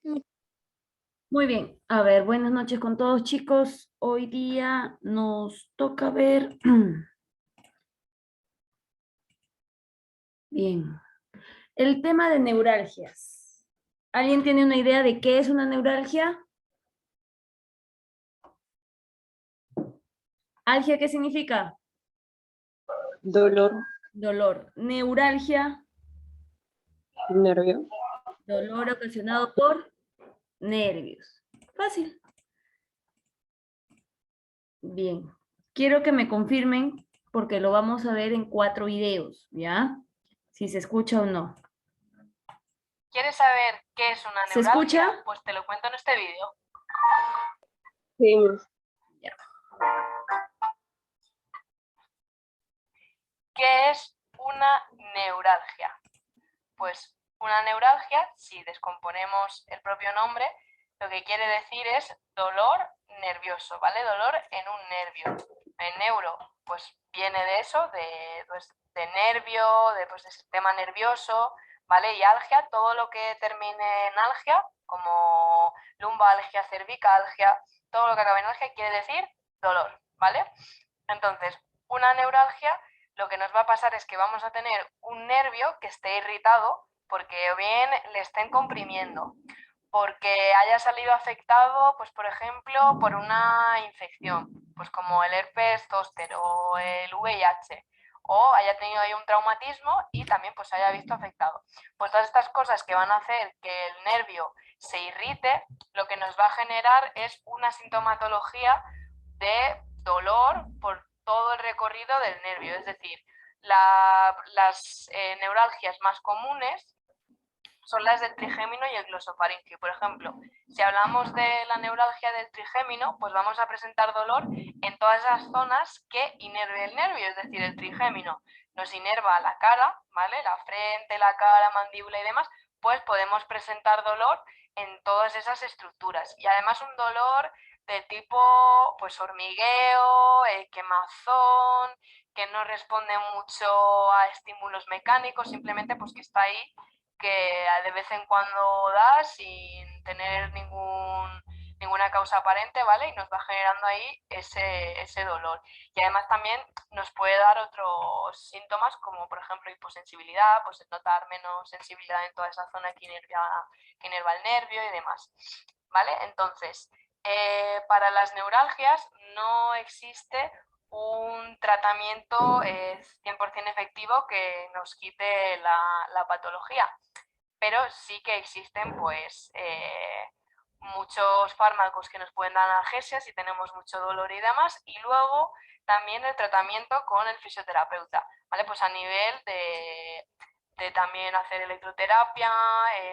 Muy bien, a ver, buenas noches con todos chicos. Hoy día nos toca ver, bien, el tema de neuralgias. ¿Alguien tiene una idea de qué es una neuralgia? ¿Algia qué significa? Dolor, Dolor. Neuralgia, nervio. dolor ocasionado por nervios. Fácil. Bien, quiero que me confirmen porque lo vamos a ver en 4 videos, ¿ya? Si se escucha o no. ¿Quieres saber qué es una ¿Se neuralgia? escucha? Pues te lo cuento en este vídeo. Sí, Ya. ¿Qué es una neuralgia? Pues una neuralgia, si descomponemos el propio nombre, lo que quiere decir es dolor nervioso, ¿vale? Dolor en un nervio. El neuro, pues viene de eso, de nervio, de sistema nervioso, ¿vale? Y algia, todo lo que termine en algia, como lumbalgia, cervicalgia, todo lo que acabe en algia quiere decir dolor, ¿vale? Entonces, una neuralgia lo que nos va a pasar es que vamos a tener un nervio que esté irritado porque o bien le estén comprimiendo, porque haya salido afectado, pues por ejemplo, por una infección, pues como el herpes zóster o el VIH, o haya tenido ahí un traumatismo y también pues haya visto afectado. Pues todas estas cosas que van a hacer que el nervio se irrite, lo que nos va a generar es una sintomatología de dolor por todo el recorrido del nervio, es decir, las neuralgias más comunes son las del trigémino y el glosofaringio. Por ejemplo, si hablamos de la neuralgia del trigémino, pues vamos a presentar dolor en todas las zonas que inerve el nervio, es decir, el trigémino nos inerva la cara, ¿vale? La frente, la cara, mandíbula y demás, pues podemos presentar dolor en todas esas estructuras. Y además un dolor de tipo pues hormigueo, quemazón, que no responde mucho a estímulos mecánicos, simplemente pues que está ahí, que de vez en cuando da sin tener ninguna causa aparente, ¿vale? Y nos va generando ahí ese dolor. Y además también nos puede dar otros síntomas como por ejemplo hiposensibilidad, pues notar menos sensibilidad en toda esa zona que inerva el nervio y demás, ¿vale? Entonces, para las neuralgias no existe un tratamiento 100% efectivo que nos quite la patología, pero sí que existen pues muchos fármacos que nos pueden dar analgesia si tenemos mucho dolor y demás, y luego también el tratamiento con el fisioterapeuta, ¿vale? Pues a nivel de también hacer electroterapia,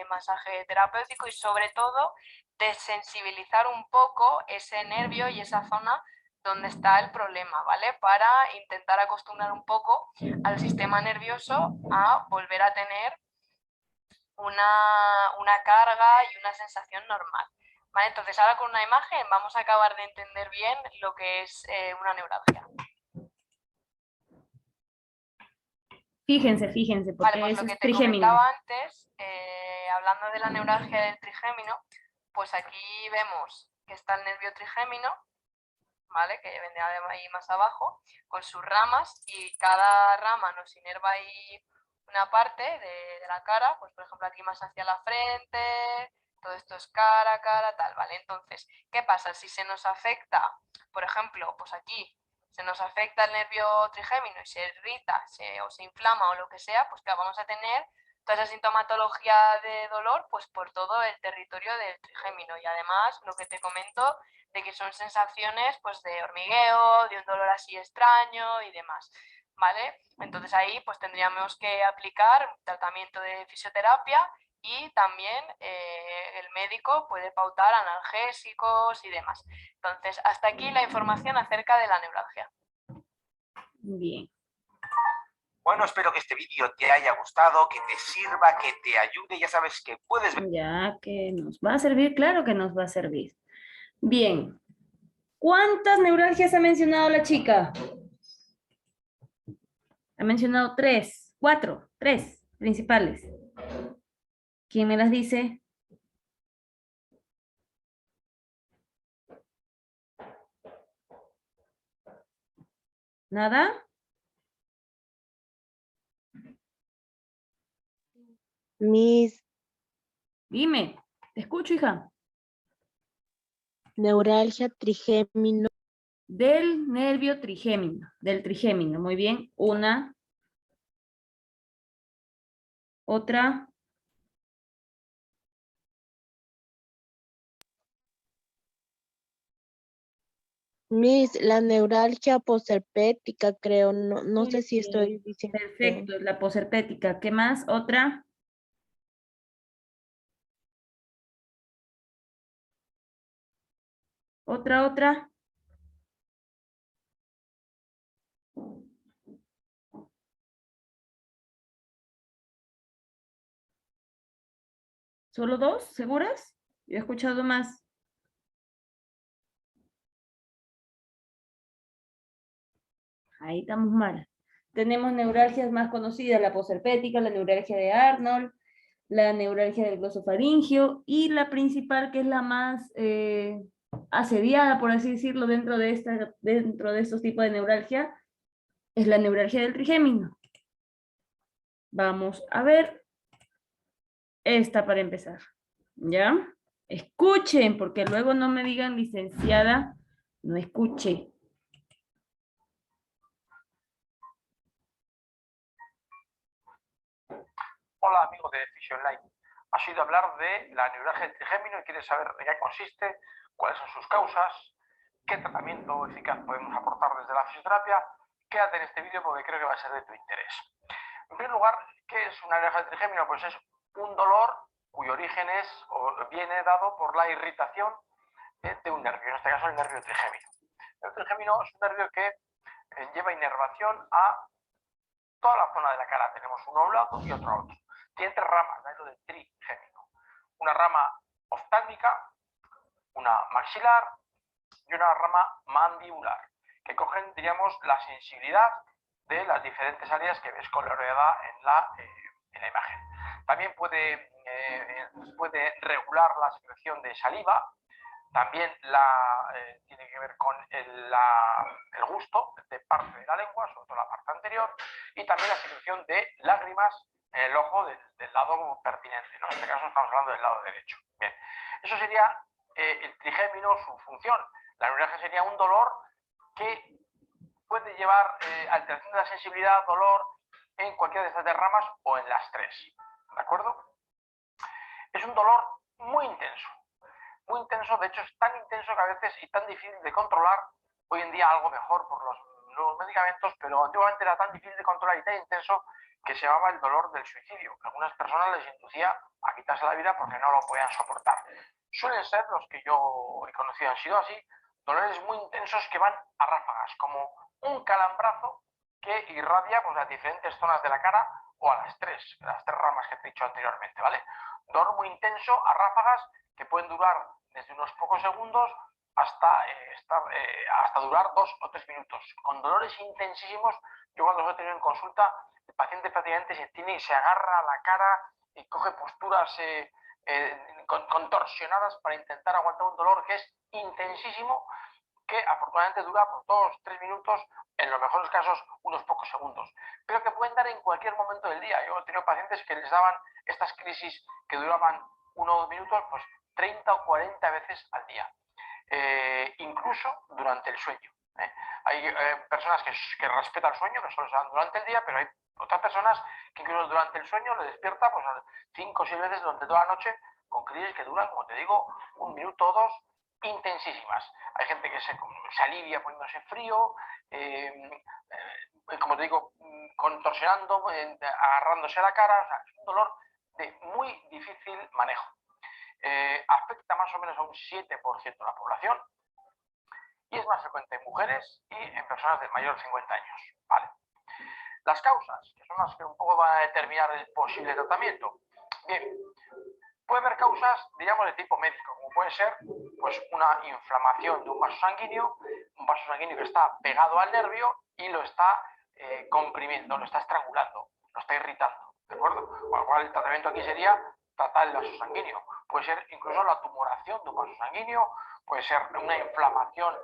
masaje terapéutico y sobre todo desensibilizar un poco ese nervio y esa zona donde está el problema, ¿vale? Para intentar acostumbrar un poco al sistema nervioso a volver a tener una carga y una sensación normal, ¿vale? Entonces ahora con una imagen vamos a acabar de entender bien lo que es una neuralgia. Fíjense, Vale, porque pues eso lo que es te trigémino. comentaba antes, hablando de la neuralgia del trigémino, pues aquí vemos que está el nervio trigémino, ¿vale? Que vendría ahí más abajo, con sus ramas, y cada rama nos inerva ahí una parte de la cara, pues por ejemplo aquí más hacia la frente, todo esto es cara, tal, ¿vale? Entonces, ¿qué pasa? Si se nos afecta, por ejemplo, pues aquí se nos afecta el nervio trigémino y se irrita o se inflama o lo que sea, pues que vamos a tener toda esa sintomatología de dolor pues por todo el territorio del trigémino, y además lo que te comento de que son sensaciones pues de hormigueo, de un dolor así extraño y demás, ¿vale? Entonces ahí pues tendríamos que aplicar un tratamiento de fisioterapia, y también el médico puede pautar analgésicos y demás. Entonces, hasta aquí la información acerca de la neuralgia. Bien. Bueno, espero que este vídeo te haya gustado, que te sirva, que te ayude. Ya sabes que puedes... Ya que nos va a servir, claro que nos va a servir. Bien. ¿Cuántas neuralgias ha mencionado la chica? Ha mencionado 3, 4, 3 principales. ¿Quién me las dice? ¿Nada? Miss, Dime, te escucho, hija. neuralgia trigémino, Del nervio trigémino, del trigémino. Muy bien. Una. Otra. Miss, la neuralgia posherpética, creo, no Muy sé si estoy bien. diciendo bien. Perfecto, la posherpética. ¿Qué más? Otra. Otra. ¿Solo dos? ¿Seguras? Yo he escuchado más. Ahí estamos mal. Tenemos neuralgias más conocidas, la posherpética, la neuralgia de Arnold, la neuralgia del glosofaringio y la principal, que es la más asediada, por así decirlo, dentro de estos tipos de neuralgia, es la neuralgia del trigémino. Vamos a ver esta para empezar. ¿Ya? Escuchen, porque luego no me digan licenciada, no escuche. Hola, amigo de Fisionline. Has oído hablar de la neuralgia del trigémino y quieres saber en qué consiste, cuáles son sus causas, qué tratamiento eficaz podemos aportar desde la fisioterapia. Quédate en este vídeo porque creo que va a ser de tu interés. En primer lugar, ¿qué es una neuralgia del trigémino? Pues es un dolor cuyo origen es o viene dado por la irritación de un nervio, en este caso el nervio trigémino. El trigémino es un nervio que lleva inervación a toda la zona de la cara. Tenemos uno a un lado y otro a otro. Tiene tres ramas, ¿no? Del trigémino. Una rama oftálmica, una maxilar y una rama mandibular, que cogen, diríamos, la sensibilidad de las diferentes áreas que ves coloreada en la imagen. También puede regular la secreción de saliva. También tiene que ver con el gusto de parte de la lengua, sobre todo la parte anterior, y también la secreción de lágrimas en el ojo del lado pertinente, ¿no? En este caso estamos hablando del lado derecho. Bien, eso sería el trigémino, su función. La neuralgia sería un dolor que puede llevar alteración de la sensibilidad, dolor en cualquiera de estas tres ramas o en las tres. ¿De acuerdo? Es un dolor muy intenso. Muy intenso, de hecho es tan intenso que a veces y tan difícil de controlar, hoy en día algo mejor por los nuevos medicamentos, pero antiguamente era tan difícil de controlar y tan intenso que se llamaba el dolor del suicidio. A algunas personas les inducía a quitarse la vida porque no lo podían soportar. Suelen ser, los que yo he conocido han sido así, dolores muy intensos que van a ráfagas, como un calambrazo que irradia pues, las diferentes zonas de la cara o a las tres ramas que te he dicho anteriormente, ¿vale? Dolor muy intenso a ráfagas que pueden durar desde unos pocos segundos hasta durar 2 o 3 minutos. Con dolores intensísimos, yo cuando los he tenido en consulta, el paciente prácticamente se agarra a la cara y coge posturas contorsionadas para intentar aguantar un dolor que es intensísimo, que afortunadamente dura por 2 o 3 minutos, en los mejores casos unos pocos segundos, pero que pueden dar en cualquier momento del día. Yo he tenido pacientes que les daban estas crisis que duraban 1 o 2 minutos, pues 30 o 40 veces al día, incluso durante el sueño. Hay personas que respetan el sueño, que solo se dan durante el día, pero hay otras personas que incluso durante el sueño le despierta pues 5 o 6 veces durante toda la noche con crisis que duran, como te digo, 1 minuto o 2, intensísimas. Hay gente que se alivia poniéndose frío, como te digo, contorsionando, agarrándose a la cara. O sea, es un dolor de muy difícil manejo. Afecta más o menos a un 7% de la población y es más frecuente en mujeres y en personas de mayor de 50 años. ¿Vale? Las causas, que son las que un poco van a determinar el posible tratamiento. Bien, puede haber causas, digamos, de tipo médico, como puede ser pues, una inflamación de un vaso sanguíneo que está pegado al nervio y lo está comprimiendo, lo está estrangulando, lo está irritando, ¿de acuerdo? Con lo cual el tratamiento aquí sería tratar el vaso sanguíneo. Puede ser incluso la tumoración de un vaso sanguíneo, puede ser una inflamación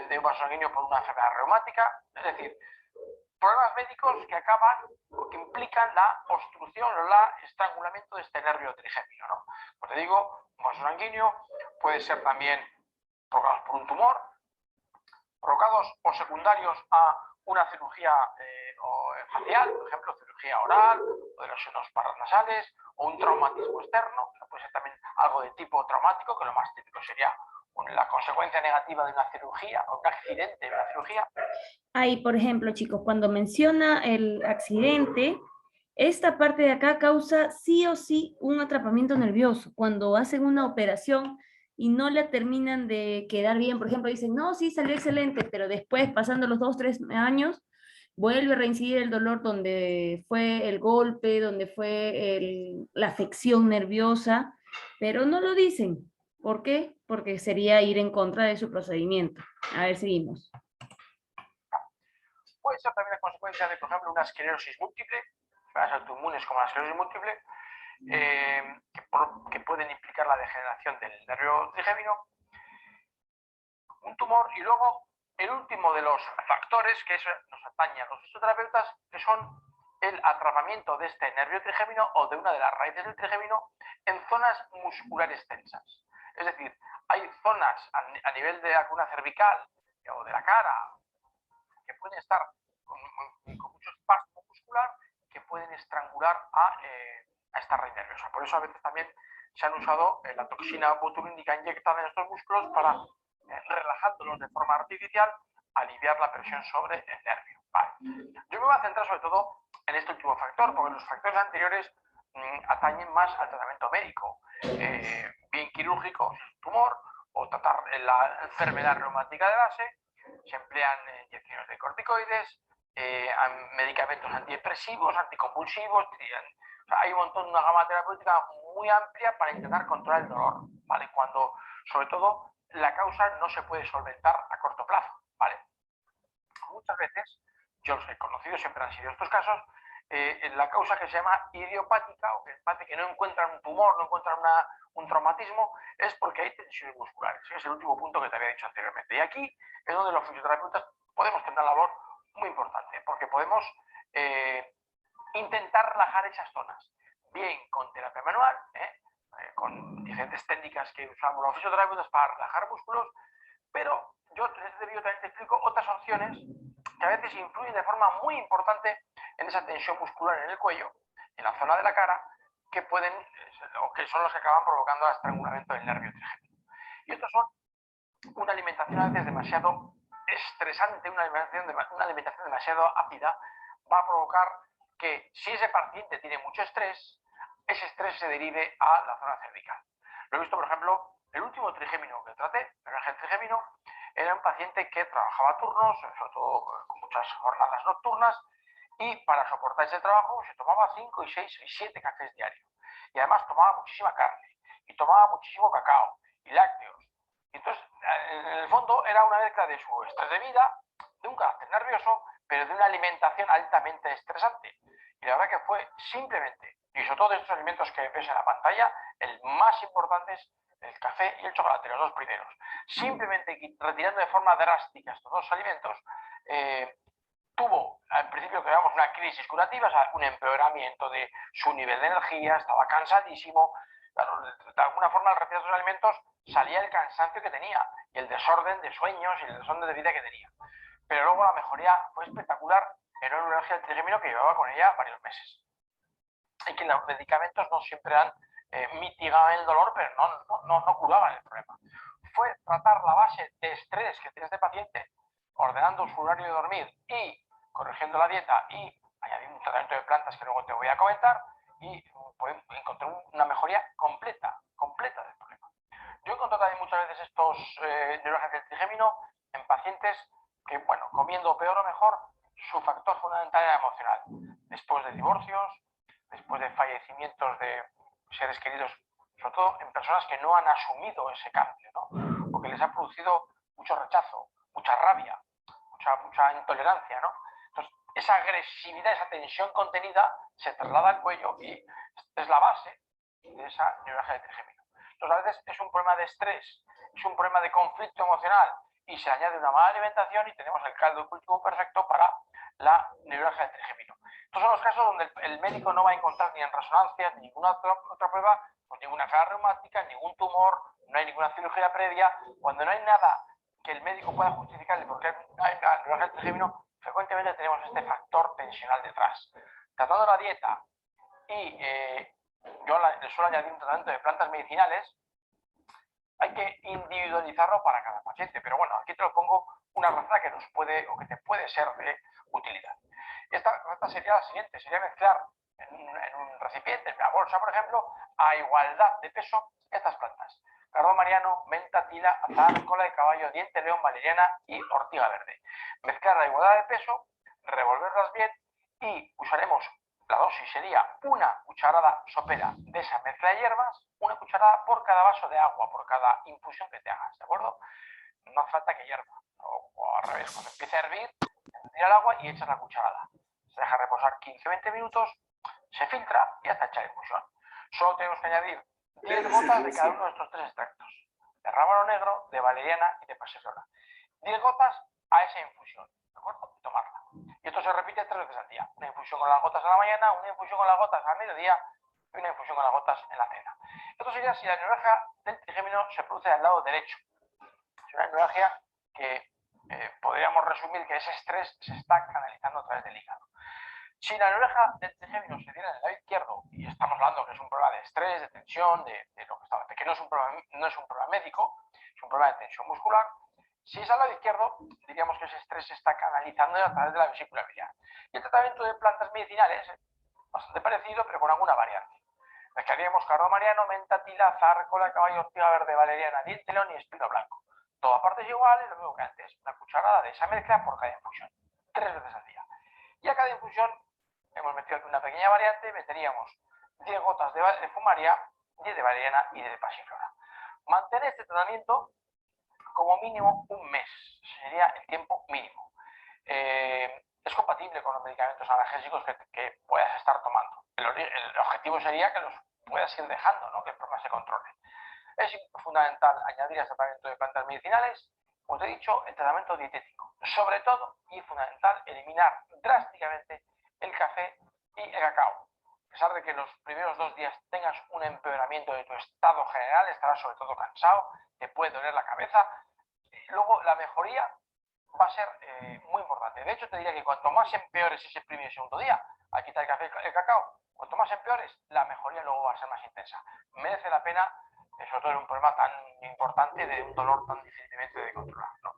de un vaso sanguíneo por una enfermedad reumática, es decir, problemas médicos que acaban o que implican la obstrucción o el estrangulamiento de este nervio trigémino, ¿no? Como te digo, un vaso sanguíneo puede ser también provocados por un tumor, provocados o secundarios a una cirugía facial, por ejemplo, cirugía oral o de los senos paranasales, o un traumatismo externo, que puede ser también algo de tipo traumático, que lo más típico sería la consecuencia negativa de una cirugía o un accidente de una cirugía. Ahí, por ejemplo, chicos, cuando menciona el accidente, esta parte de acá causa sí o sí un atrapamiento nervioso. Cuando hacen una operación y no le terminan de quedar bien, por ejemplo, dicen, no, sí, salió excelente, pero después, pasando los 2, 3 años, vuelve a reincidir el dolor donde fue el golpe, donde fue la afección nerviosa, pero no lo dicen. ¿Por qué? Porque sería ir en contra de su procedimiento. A ver, seguimos. Puede ser también la consecuencia de, por ejemplo, una esclerosis múltiple, las autoinmunes como la esclerosis múltiple, que pueden implicar la degeneración del nervio trigémino, un tumor, y luego el último de los factores que eso nos atañe a los fisioterapeutas, que son el atrapamiento de este nervio trigémino o de una de las raíces del trigémino en zonas musculares tensas. Es decir, hay zonas a nivel de la columna cervical o de la cara que pueden estar con mucho espasmo muscular que pueden estrangular a esta raíz nerviosa. Por eso a veces también se han usado la toxina botulínica inyectada en estos músculos para, relajándolos de forma artificial, aliviar la presión sobre el nervio. Vale. Yo me voy a centrar sobre todo en este último factor, porque los factores anteriores atañen más al tratamiento médico, bien quirúrgico, si es un tumor, o tratar la enfermedad reumática de base. Se emplean inyecciones de corticoides, medicamentos antidepresivos, anticonvulsivos. O sea, hay un montón, una gama terapéutica muy amplia para intentar controlar el dolor, ¿vale? Cuando, sobre todo, la causa no se puede solventar a corto plazo, ¿vale? Muchas veces, yo los he conocido, siempre han sido estos casos, la causa que se llama idiopática, o que parece que no encuentran un tumor, no encuentran un traumatismo, es porque hay tensiones musculares. Es el último punto que te había dicho anteriormente. Y aquí es donde los fisioterapeutas podemos tener una labor muy importante, porque podemos intentar relajar esas zonas, bien con terapia manual, con diferentes técnicas que usamos los fisioterapeutas para relajar músculos, pero yo también te explico otras opciones que a veces influyen de forma muy importante en esa tensión muscular en el cuello, en la zona de la cara, que pueden, o que son los que acaban provocando el estrangulamiento del nervio trigémino. Y estos son una alimentación a veces demasiado estresante, una alimentación demasiado ácida, va a provocar que si ese paciente tiene mucho estrés, ese estrés se derive a la zona cervical. Lo he visto, por ejemplo, el último trigémino que traté, el trigémino, era un paciente que trabajaba turnos, sobre todo con muchas jornadas nocturnas, y para soportar ese trabajo se tomaba 5 y 6 y 7 cafés diarios. Y además tomaba muchísima carne, y tomaba muchísimo cacao, y lácteos. Y entonces, en el fondo, era una mezcla de su estrés de vida, de un carácter nervioso, pero de una alimentación altamente estresante. Y la verdad que fue simplemente, y sobre todo de estos alimentos que ves en la pantalla, el más importante es el café y el chocolate, los dos primeros. Simplemente retirando de forma drástica estos dos alimentos, tuvo al principio que veamos una crisis curativa, o sea, un empeoramiento de su nivel de energía, estaba cansadísimo. Claro, de alguna forma al retirar estos alimentos salía el cansancio que tenía y el desorden de sueños y el desorden de vida que tenía. Pero luego la mejoría fue espectacular en una neuralgia del trigémino que llevaba con ella varios meses. Y que los medicamentos no siempre mitigaban el dolor, pero no curaban el problema. Fue tratar la base de estrés que tiene este paciente, ordenando su horario de dormir y corrigiendo la dieta y añadiendo un tratamiento de plantas que luego te voy a comentar, y encontré una mejoría completa del problema. Yo he encontrado también muchas veces estos neuralgias del trigémino en pacientes que, bueno, comiendo peor o mejor, su factor fundamental era emocional. Después de divorcios, después de fallecimientos de seres queridos, sobre todo en personas que no han asumido ese cambio, ¿no? O que les ha producido mucho rechazo, mucha rabia, mucha intolerancia, ¿no? Entonces, esa agresividad, esa tensión contenida se traslada al cuello y es la base de esa neuralgia del trigémino. Entonces, a veces es un problema de estrés, es un problema de conflicto emocional y se añade una mala alimentación y tenemos el caldo de cultivo perfecto para la neuralgia del trigémino. Estos son los casos donde el médico no va a encontrar ni en resonancia ni ninguna otra prueba, pues ninguna enfermedad reumática, ningún tumor, no hay ninguna cirugía previa. Cuando no hay nada que el médico pueda justificarle porque hay una neuralgia del trigémino, frecuentemente tenemos este factor tensional detrás. Tratando la dieta y yo le suelo añadir un tratamiento de plantas medicinales, hay que individualizarlo para cada paciente, pero bueno, aquí te lo pongo una receta que nos puede o que te puede ser de utilidad. Esta receta sería la siguiente, sería mezclar en un recipiente, en una bolsa, por ejemplo, a igualdad de peso estas plantas: cardo mariano, menta, tila, azahar, cola de caballo, diente león, valeriana y ortiga verde. Mezclar a igualdad de peso, revolverlas bien y usaremos, la dosis sería una cucharada sopera de esa mezcla de hierbas, una cucharada por cada vaso de agua, por cada infusión que te hagas, ¿de acuerdo? No hace falta que hierva, o al revés, cuando empiece a hervir, tira el agua y echas la cucharada. Se deja reposar 15-20 minutos, se filtra y hasta echar infusión. Solo tenemos que añadir 10 gotas de cada uno de estos tres extractos: de rábano negro, de valeriana y de pasiflora. 10 gotas a esa infusión, ¿de acuerdo? Y tomarla. Y esto se repite 3 veces al día. Una infusión con las gotas a la mañana, una infusión con las gotas a mediodía y una infusión con las gotas en la cena. Esto sería si la neuralgia del trigémino se produce al lado derecho. Es una neuralgia que podríamos resumir que ese estrés se está canalizando a través del hígado. Si la neuralgia del trigémino se tiene en el lado izquierdo, y estamos hablando que es un problema de estrés, de tensión, de lo que estaba, que no es un problema médico, es un problema de tensión muscular. Si es al lado izquierdo, diríamos que ese estrés se está canalizando a través de la vesícula biliar. Y el tratamiento de plantas medicinales es bastante parecido, pero con alguna variante. Mezclaríamos cardo mariano, menta, tila, azahar, cola de caballo, ortiga verde, valeriana, diente león y espino blanco. Todo a partes iguales, lo mismo que antes. Una cucharada de esa mezcla por cada infusión, 3 veces al día. Y a cada infusión hemos metido una pequeña variante, meteríamos 10 gotas de fumaria, 10 de valeriana y 10 de pasiflora. Mantener este tratamiento como mínimo un mes, sería el tiempo mínimo. Es compatible con los medicamentos analgésicos que puedas estar tomando. El objetivo sería que los puedas ir dejando, ¿no? Que el problema se controle. Es fundamental añadir al tratamiento de plantas medicinales, como te he dicho, el tratamiento dietético. Sobre todo, y es fundamental, eliminar drásticamente el café y el cacao. A pesar de que los primeros 2 días tengas un empeoramiento de tu estado general, estarás sobre todo cansado, te puede doler la cabeza. Luego la mejoría va a ser muy importante. De hecho, te diría que cuanto más empeores ese primer y segundo día al quitar el café y el cacao, cuanto más empeores, la mejoría luego va a ser más intensa. Merece la pena, sobre todo en un problema tan importante, de un dolor tan difícilmente de controlar, ¿no?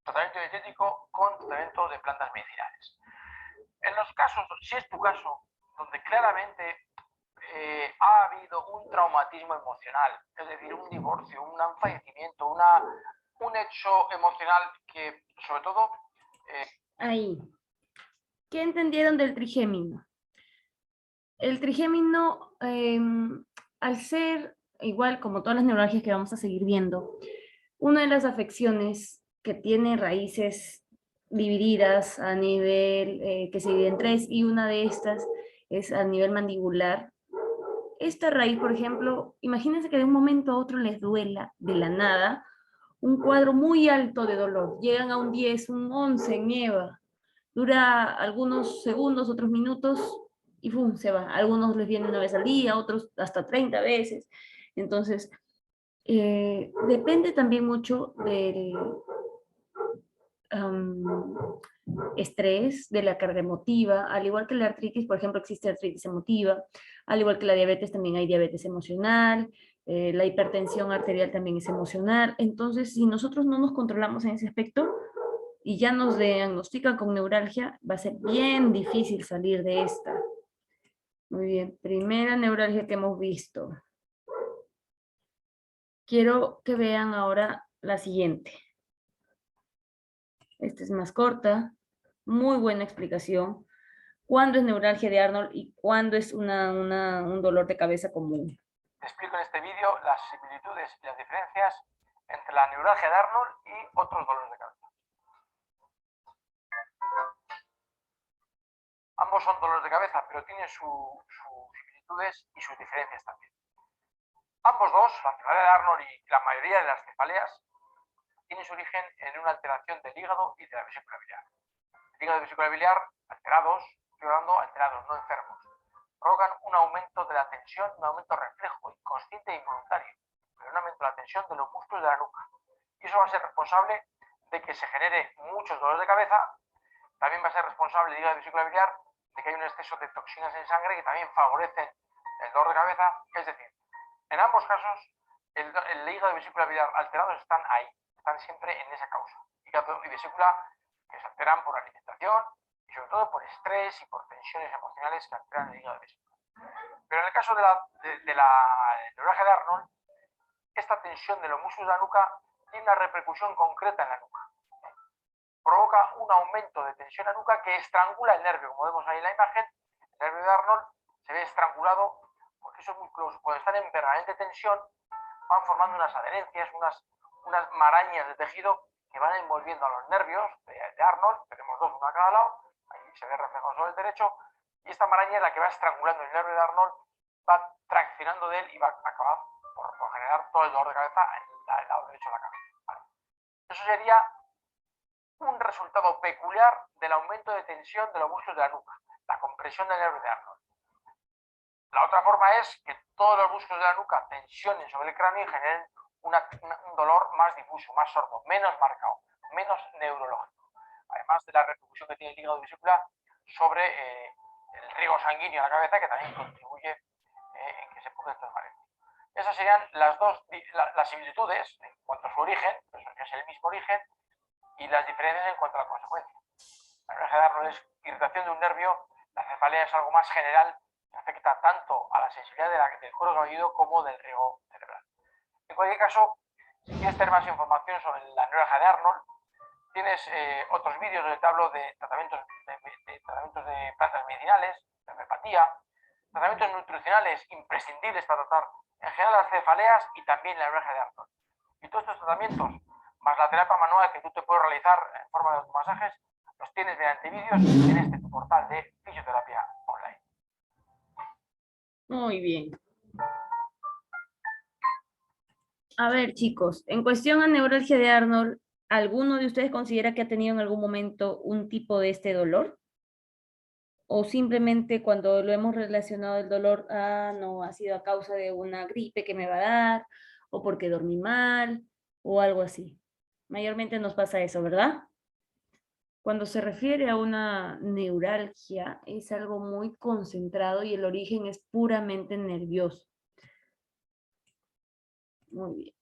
Tratamiento dietético con tratamiento de plantas medicinales. En los casos, si es tu caso, donde claramente ha habido un traumatismo emocional, es decir, un divorcio, un fallecimiento, un hecho emocional que, sobre todo... Ahí. ¿Qué entendieron del trigémino? El trigémino, al ser igual como todas las neuralgias que vamos a seguir viendo, una de las afecciones que tiene raíces divididas a nivel, que se dividen en 3, y una de estas es a nivel mandibular. Esta raíz, por ejemplo, imagínense que de un momento a otro les duela de la nada un cuadro muy alto de dolor. Llegan a un 10, un 11 en EVA. Dura algunos segundos, otros minutos, y ¡pum!, se va. A algunos les viene 1 vez al día, otros hasta 30 veces. Entonces, depende también mucho del estrés, de la carga emotiva. Al igual que la artritis, por ejemplo, existe artritis emotiva. Al igual que la diabetes, también hay diabetes emocional. La hipertensión arterial también es emocional. Entonces, si nosotros no nos controlamos en ese aspecto y ya nos diagnostican con neuralgia, va a ser bien difícil salir de esta. Muy bien, primera neuralgia que hemos visto. Quiero que vean ahora la siguiente. Esta es más corta, muy buena explicación. ¿Cuándo es neuralgia de Arnold y cuándo es un dolor de cabeza común? Te explico en este vídeo las similitudes y las diferencias entre la neuralgia de Arnold y otros dolores de cabeza. Ambos son dolores de cabeza, pero tienen sus similitudes y sus diferencias también. Ambos dos, la cefalea de Arnold y la mayoría de las cefaleas, tiene su origen en una alteración del hígado y de la vesícula biliar. El hígado y la vesícula biliar alterados, estoy hablando alterados, no enfermos, provocan un aumento de la tensión, un aumento reflejo, inconsciente e involuntario, pero un aumento de la tensión de los músculos de la nuca. Y eso va a ser responsable de que se genere muchos dolores de cabeza. También va a ser responsable el hígado y la vesícula biliar de que hay un exceso de toxinas en sangre que también favorecen el dolor de cabeza. Es decir, en ambos casos, el hígado y vesícula biliar alterados están ahí, están siempre en esa causa. Hígado y vesícula que se alteran por alimentación y sobre todo por estrés y por tensiones emocionales que alteran el hígado y vesícula. Pero en el caso de la neuralgia de Arnold, esta tensión de los músculos de la nuca tiene una repercusión concreta en la nuca. Provoca un aumento de tensión en la nuca que estrangula el nervio. Como vemos ahí en la imagen, el nervio de Arnold se ve estrangulado porque esos músculos, cuando están en permanente tensión, van formando unas adherencias, unas marañas de tejido que van envolviendo a los nervios de Arnold. Tenemos dos, uno a cada lado, ahí se ve reflejado sobre el derecho, y esta maraña es la que va estrangulando el nervio de Arnold, va traccionando de él y va a acabar por generar todo el dolor de cabeza en el lado derecho de la cabeza. ¿Vale? Eso sería un resultado peculiar del aumento de tensión de los músculos de la nuca, la compresión del nervio de Arnold. La otra forma es que todos los músculos de la nuca tensionen sobre el cráneo y generen un dolor más difuso, más sordo, menos marcado, menos neurológico. Además de la repercusión que tiene el hígado y vesícula sobre el riego sanguíneo en la cabeza, que también contribuye en que se produzcan estos mareos. Esas serían las similitudes en cuanto a su origen, pues que es el mismo origen, y las diferencias en cuanto a la consecuencia. La neuralgia de Arnold es irritación de un nervio, la cefalea es algo más general que afecta tanto a la sensibilidad del cuero cabelludo como del riego cerebral. En cualquier caso, si quieres tener más información sobre la neuralgia de Arnold, tienes otros vídeos donde te hablo de tratamientos de plantas medicinales, de homeopatía, tratamientos nutricionales imprescindibles para tratar en general las cefaleas y también la neuralgia de Arnold. Y todos estos tratamientos, más la terapia manual que tú te puedes realizar en forma de automasajes, los tienes mediante vídeos en este tu portal de fisioterapia online. Muy bien. A ver, chicos, en cuestión a neuralgia de Arnold, ¿alguno de ustedes considera que ha tenido en algún momento un tipo de este dolor? ¿O simplemente cuando lo hemos relacionado el dolor, no, ha sido a causa de una gripe que me va a dar, o porque dormí mal, o algo así? Mayormente nos pasa eso, ¿verdad? Cuando se refiere a una neuralgia, es algo muy concentrado y el origen es puramente nervioso. Muy bien.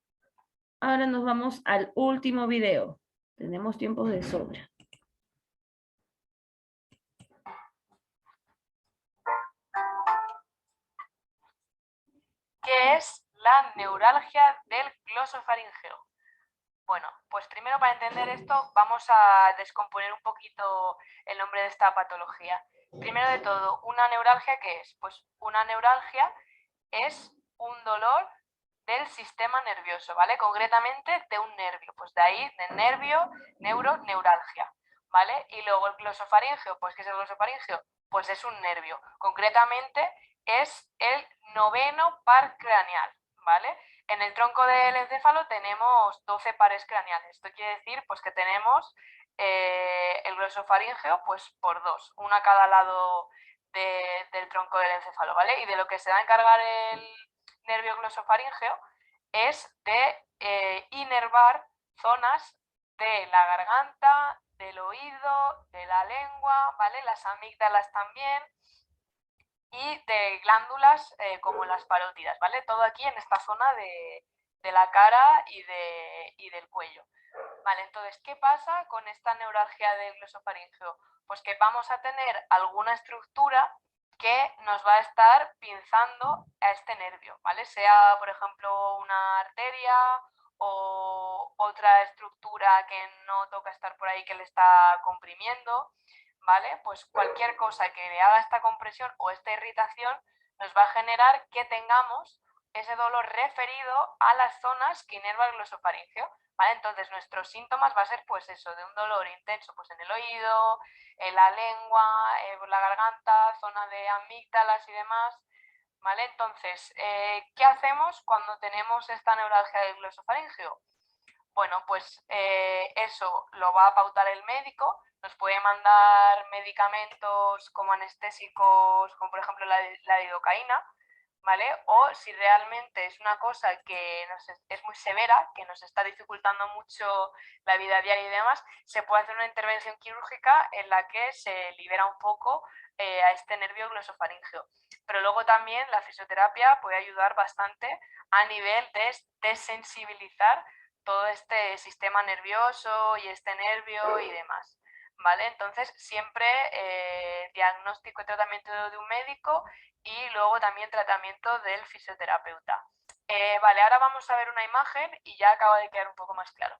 Ahora nos vamos al último video. Tenemos tiempo de sobra. ¿Qué es la neuralgia del glosofaríngeo? Bueno, pues primero para entender esto vamos a descomponer un poquito el nombre de esta patología. Primero de todo, ¿una neuralgia qué es? Pues una neuralgia es un dolor del sistema nervioso, ¿vale? Concretamente de un nervio, pues de ahí, de nervio, neuralgia, ¿vale? Y luego el glosofaríngeo, pues ¿qué es el glosofaríngeo? Pues es un nervio, concretamente es el noveno par craneal, ¿vale? En el tronco del encéfalo tenemos 12 pares craneales, esto quiere decir pues que tenemos el glosofaríngeo pues por dos, una a cada lado del tronco del encéfalo, ¿vale? Y de lo que se va a encargar el nervio glosofaríngeo es de inervar zonas de la garganta, del oído, de la lengua, ¿vale? Las amígdalas también, y de glándulas como las parótidas, ¿vale? Todo aquí en esta zona de la cara y del cuello. Vale, entonces, ¿qué pasa con esta neuralgia del glosofaríngeo? Pues que vamos a tener alguna estructura que nos va a estar pinzando a este nervio, ¿vale? Sea, por ejemplo, una arteria o otra estructura que no toca estar por ahí que le está comprimiendo, ¿vale? Pues cualquier cosa que le haga esta compresión o esta irritación nos va a generar que tengamos ese dolor referido a las zonas que inerva el glosofaríngeo, ¿vale? Entonces nuestros síntomas va a ser pues eso, de un dolor intenso pues en el oído, en la lengua, la garganta, zona de amígdalas y demás, ¿vale? Entonces, ¿qué hacemos cuando tenemos esta neuralgia del glosofaríngeo? Bueno, pues eso lo va a pautar el médico, nos puede mandar medicamentos como anestésicos, como por ejemplo la lidocaína, ¿vale? O si realmente es una cosa que es muy severa, que nos está dificultando mucho la vida diaria y demás, se puede hacer una intervención quirúrgica en la que se libera un poco a este nervio glosofaríngeo. Pero luego también la fisioterapia puede ayudar bastante a nivel de desensibilizar todo este sistema nervioso y este nervio y demás. ¿Vale? Entonces, siempre diagnóstico y tratamiento de un médico y luego también tratamiento del fisioterapeuta. Vale, ahora vamos a ver una imagen y ya acaba de quedar un poco más claro.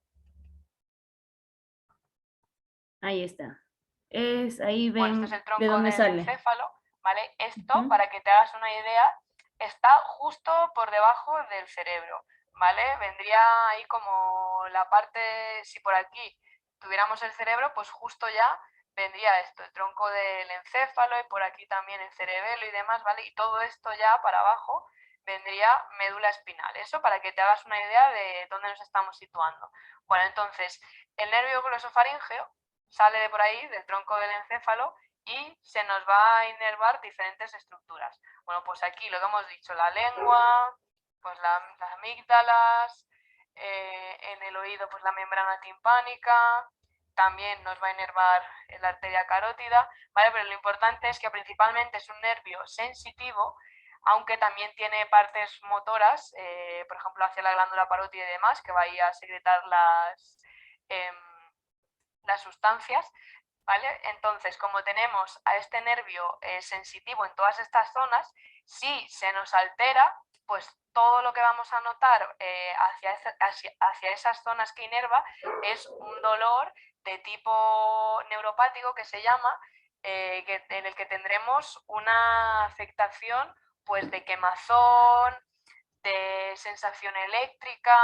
Ahí está. Ahí ven Bueno, este es el de tronco dónde del sale. encéfalo, ¿vale? Esto, para que te hagas una idea, está justo por debajo del cerebro, ¿vale? Vendría ahí como la parte, si por aquí tuviéramos el cerebro, pues justo ya vendría esto, el tronco del encéfalo y por aquí también el cerebelo y demás, ¿vale? Y todo esto ya para abajo vendría médula espinal. Eso para que te hagas una idea de dónde nos estamos situando. Bueno, entonces, el nervio glosofaríngeo sale de por ahí, del tronco del encéfalo, y se nos va a inervar diferentes estructuras. Bueno, pues aquí lo que hemos dicho, la lengua, pues las amígdalas, en el oído pues la membrana timpánica, también nos va a inervar la arteria carótida, ¿vale? Pero lo importante es que principalmente es un nervio sensitivo, aunque también tiene partes motoras, por ejemplo hacia la glándula parótida y demás, que va a ir a secretar las sustancias, ¿vale? Entonces, como tenemos a este nervio sensitivo en todas estas zonas, si se nos altera, pues todo lo que vamos a notar hacia esas zonas que inerva es un dolor de tipo neuropático que se llama, en el que tendremos una afectación pues de quemazón, de sensación eléctrica,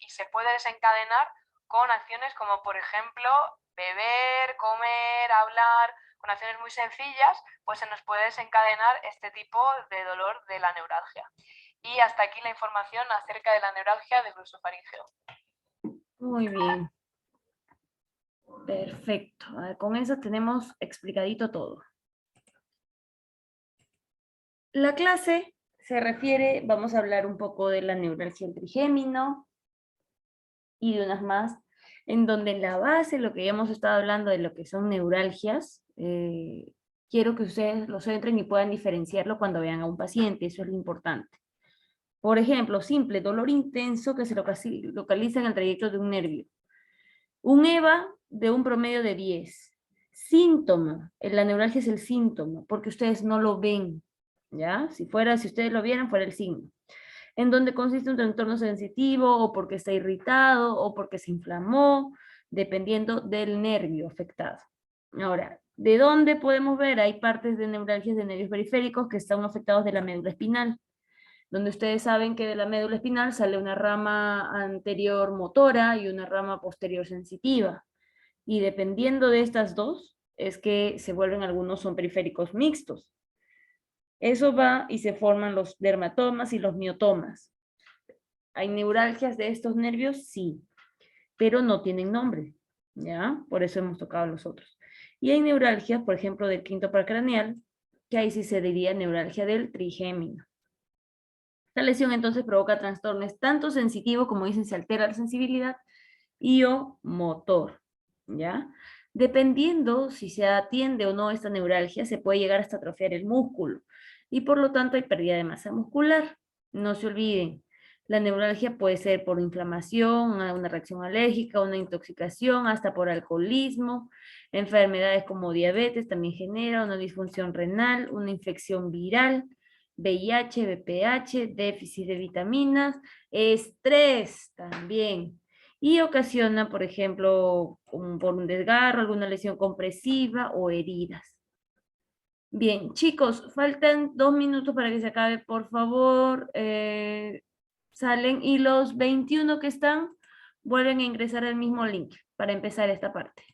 y se puede desencadenar con acciones como por ejemplo beber, comer, hablar, con acciones muy sencillas, pues se nos puede desencadenar este tipo de dolor de la neuralgia. Y hasta aquí la información acerca de la neuralgia del glosofaríngeo. Muy bien. Perfecto. A ver, con eso tenemos explicadito todo. La clase se refiere, vamos a hablar un poco de la neuralgia del trigémino y de unas más, en donde en la base, lo que ya hemos estado hablando de lo que son neuralgias, quiero que ustedes los entren y puedan diferenciarlo cuando vean a un paciente, eso es lo importante. Por ejemplo, simple, dolor intenso que se localiza en el trayecto de un nervio. Un EVA de un promedio de 10. Síntoma, la neuralgia es el síntoma, porque ustedes no lo ven, ¿ya? Si ustedes lo vieran, fuera el signo. En donde consiste un trastorno sensitivo, o porque está irritado, o porque se inflamó, dependiendo del nervio afectado. Ahora, ¿de dónde podemos ver? Hay partes de neuralgias de nervios periféricos que están afectados de la médula espinal, donde ustedes saben que de la médula espinal sale una rama anterior motora y una rama posterior sensitiva. Y dependiendo de estas dos, es que se vuelven algunos son periféricos mixtos. Eso va y se forman los dermatomas y los miotomas. ¿Hay neuralgias de estos nervios? Sí, pero no tienen nombre, ¿ya? Por eso hemos tocado los otros. Y hay neuralgias, por ejemplo, del quinto par craneal, que ahí sí se diría neuralgia del trigémino. Esta lesión entonces provoca trastornos tanto sensitivos, como dicen, se altera la sensibilidad, y o motor, ¿ya? Dependiendo si se atiende o no esta neuralgia, se puede llegar hasta atrofiar el músculo, y por lo tanto hay pérdida de masa muscular. No se olviden, la neuralgia puede ser por inflamación, una reacción alérgica, una intoxicación, hasta por alcoholismo, enfermedades como diabetes también genera una disfunción renal, una infección viral, VIH, VPH, déficit de vitaminas, estrés también. Y ocasiona, por ejemplo, por un desgarro, alguna lesión compresiva o heridas. Bien, chicos, faltan 2 minutos para que se acabe, por favor. Salen y los 21 que están vuelven a ingresar al mismo link para empezar esta parte.